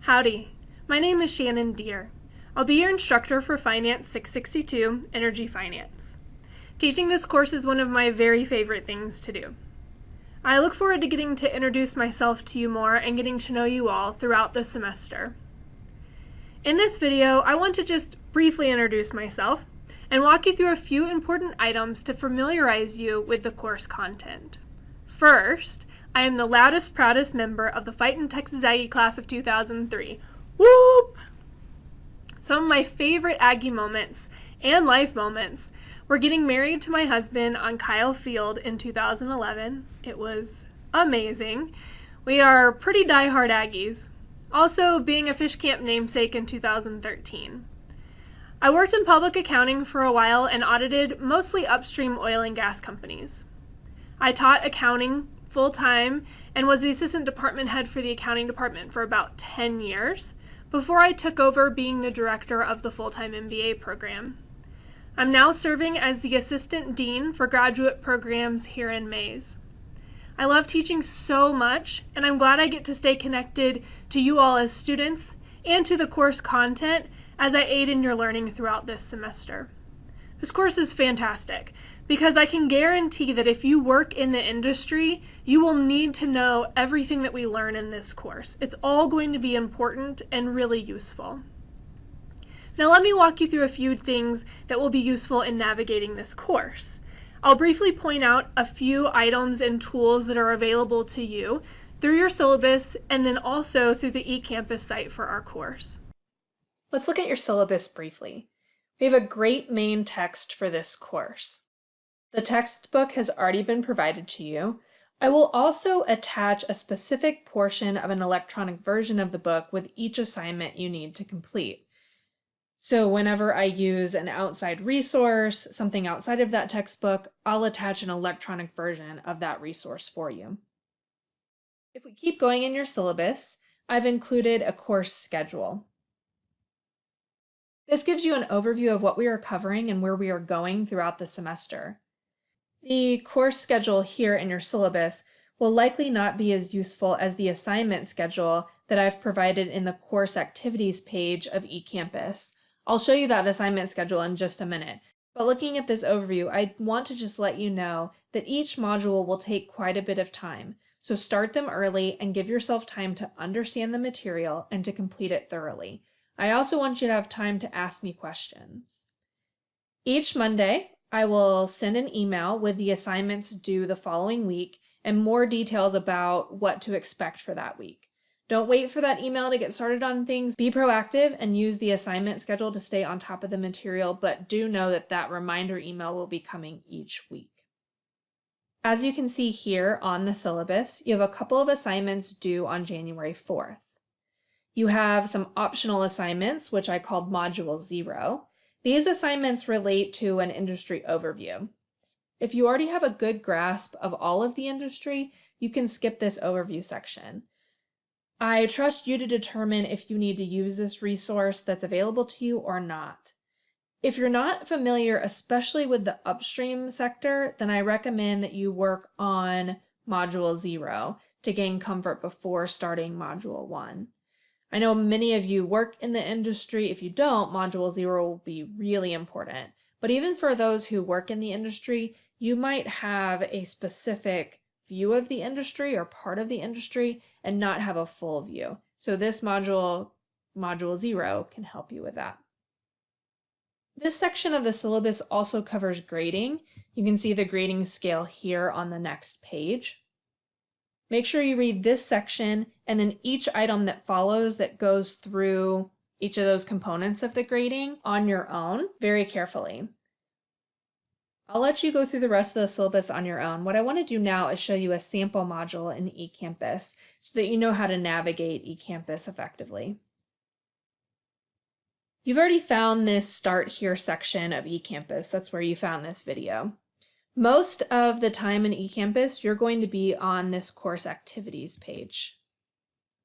Howdy, my name is Shannon Deere. I'll be your instructor for Finance 662, Energy Finance. Teaching this course is one of my very favorite things to do. I look forward to getting to introduce myself to you more and getting to know you all throughout the semester. In this video, I want to just briefly introduce myself and walk you through a few important items to familiarize you with the course content. First, I am the loudest, proudest member of the Fightin' Texas Aggie class of 2003. Whoop! Some of my favorite Aggie moments and life moments were getting married to my husband on Kyle Field in 2011. It was amazing. We are pretty diehard Aggies. Also, being a fish camp namesake in 2013. I worked in public accounting for a while and audited mostly upstream oil and gas companies. I taught accounting full-time and was the assistant department head for the accounting department for about 10 years before I took over being the director of the full-time MBA program. I'm now serving as the assistant dean for graduate programs here in Mays. I love teaching so much, and I'm glad I get to stay connected to you all as students and to the course content as I aid in your learning throughout this semester. This course is fantastic because I can guarantee that if you work in the industry, you will need to know everything that we learn in this course. It's all going to be important and really useful. Now let me walk you through a few things that will be useful in navigating this course. I'll briefly point out a few items and tools that are available to you through your syllabus and then also through the eCampus site for our course. Let's look at your syllabus briefly. We have a great main text for this course. The textbook has already been provided to you. I will also attach a specific portion of an electronic version of the book with each assignment you need to complete. So whenever I use an outside resource, something outside of that textbook, I'll attach an electronic version of that resource for you. If we keep going in your syllabus, I've included a course schedule. This gives you an overview of what we are covering and where we are going throughout the semester. The course schedule here in your syllabus will likely not be as useful as the assignment schedule that I've provided in the course activities page of eCampus. I'll show you that assignment schedule in just a minute, but looking at this overview, I want to just let you know that each module will take quite a bit of time, so start them early and give yourself time to understand the material and to complete it thoroughly. I also want you to have time to ask me questions. Each Monday, I will send an email with the assignments due the following week and more details about what to expect for that week. Don't wait for that email to get started on things. Be proactive and use the assignment schedule to stay on top of the material, but do know that that reminder email will be coming each week. As you can see here on the syllabus, you have a couple of assignments due on January 4th. You have some optional assignments, which I called Module 0. These assignments relate to an industry overview. If you already have a good grasp of all of the industry, you can skip this overview section. I trust you to determine if you need to use this resource that's available to you or not. If you're not familiar, especially with the upstream sector, then I recommend that you work on Module 0 to gain comfort before starting Module 1. I know many of you work in the industry. If you don't, Module 0 will be really important. But even for those who work in the industry, you might have a specific view of the industry or part of the industry and not have a full view. So this Module 0, can help you with that. This section of the syllabus also covers grading. You can see the grading scale here on the next page. Make sure you read this section and then each item that follows that goes through each of those components of the grading on your own very carefully. I'll let you go through the rest of the syllabus on your own. What I want to do now is show you a sample module in eCampus so that you know how to navigate eCampus effectively. You've already found this Start Here section of eCampus. That's where you found this video. Most of the time in eCampus, you're going to be on this course activities page.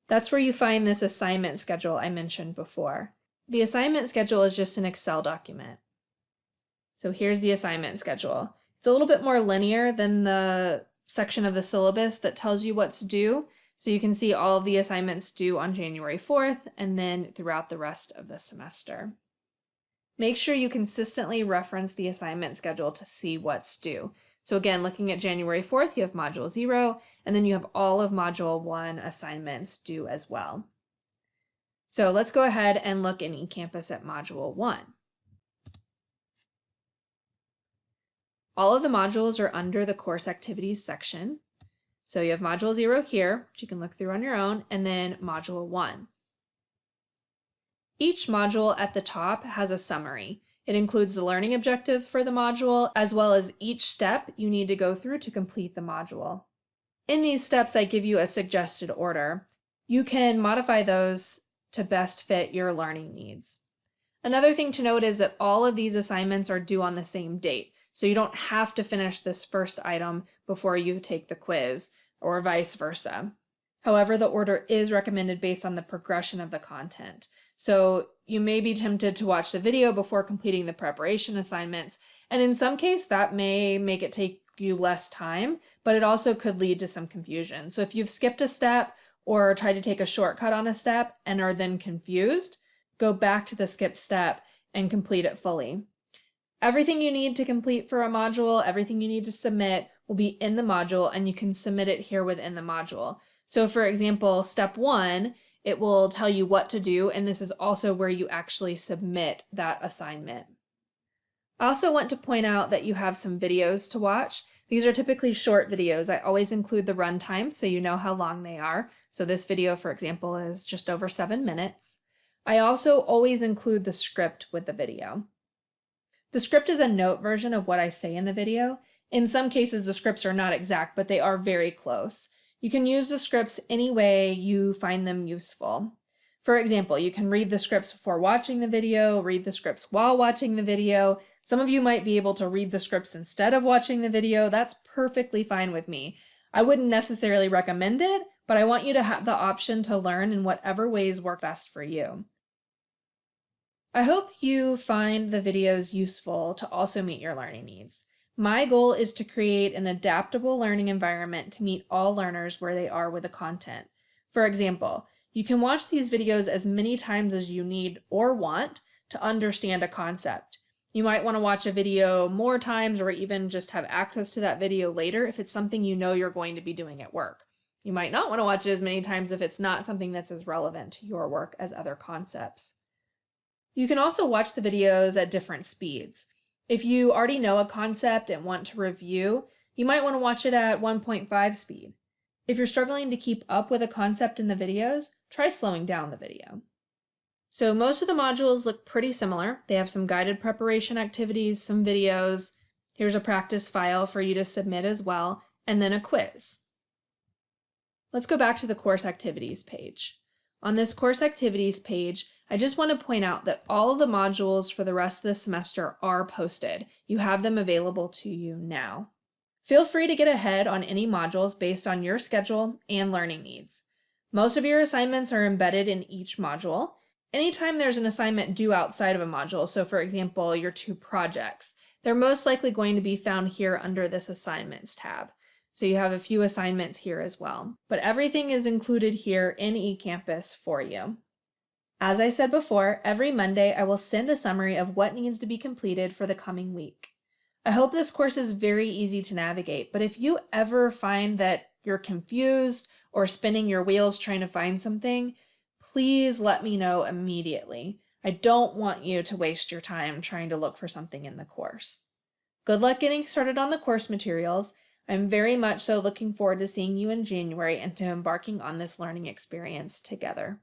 That's where you find this assignment schedule I mentioned before. The assignment schedule is just an Excel document. So here's the assignment schedule. It's a little bit more linear than the section of the syllabus that tells you what's due. So you can see all of the assignments due on January 4th and then throughout the rest of the semester. Make sure you consistently reference the assignment schedule to see what's due. So again, looking at January 4th, you have Module 0, and then you have all of Module 1 assignments due as well. So let's go ahead and look in eCampus at Module 1. All of the modules are under the Course Activities section. So you have Module 0 here, which you can look through on your own, and then Module 1. Each module at the top has a summary. It includes the learning objective for the module, as well as each step you need to go through to complete the module. In these steps, I give you a suggested order. You can modify those to best fit your learning needs. Another thing to note is that all of these assignments are due on the same date, so you don't have to finish this first item before you take the quiz, or vice versa. However, the order is recommended based on the progression of the content. So you may be tempted to watch the video before completing the preparation assignments, and in some case that may make it take you less time, but it also could lead to some confusion. So if you've skipped a step or tried to take a shortcut on a step and are then confused, go back to the skipped step and complete it fully. Everything you need to complete for a module, everything you need to submit will be in the module, and you can submit it here within the module. So for example, step 1, it will tell you what to do, and this is also where you actually submit that assignment. I also want to point out that you have some videos to watch. These are typically short videos. I always include the runtime so you know how long they are. So this video, for example, is just over 7 minutes. I also always include the script with the video. The script is a note version of what I say in the video. In some cases, the scripts are not exact, but they are very close. You can use the scripts any way you find them useful. For example, you can read the scripts before watching the video, read the scripts while watching the video. Some of you might be able to read the scripts instead of watching the video. That's perfectly fine with me. I wouldn't necessarily recommend it, but I want you to have the option to learn in whatever ways work best for you. I hope you find the videos useful to also meet your learning needs. My goal is to create an adaptable learning environment to meet all learners where they are with the content. For example, you can watch these videos as many times as you need or want to understand a concept. You might want to watch a video more times or even just have access to that video later if it's something you know you're going to be doing at work. You might not want to watch it as many times if it's not something that's as relevant to your work as other concepts. You can also watch the videos at different speeds. If you already know a concept and want to review, you might want to watch it at 1.5 speed. If you're struggling to keep up with a concept in the videos, try slowing down the video. So most of the modules look pretty similar. They have some guided preparation activities, some videos. Here's a practice file for you to submit as well, and then a quiz. Let's go back to the course activities page. On this course activities page, I just want to point out that all of the modules for the rest of the semester are posted. You have them available to you now. Feel free to get ahead on any modules based on your schedule and learning needs. Most of your assignments are embedded in each module. Anytime there's an assignment due outside of a module, so for example, your 2 projects, they're most likely going to be found here under this Assignments tab. So you have a few assignments here as well. But everything is included here in eCampus for you. As I said before, every Monday I will send a summary of what needs to be completed for the coming week. I hope this course is very easy to navigate, but if you ever find that you're confused or spinning your wheels trying to find something, please let me know immediately. I don't want you to waste your time trying to look for something in the course. Good luck getting started on the course materials. I'm very much so looking forward to seeing you in January and to embarking on this learning experience together.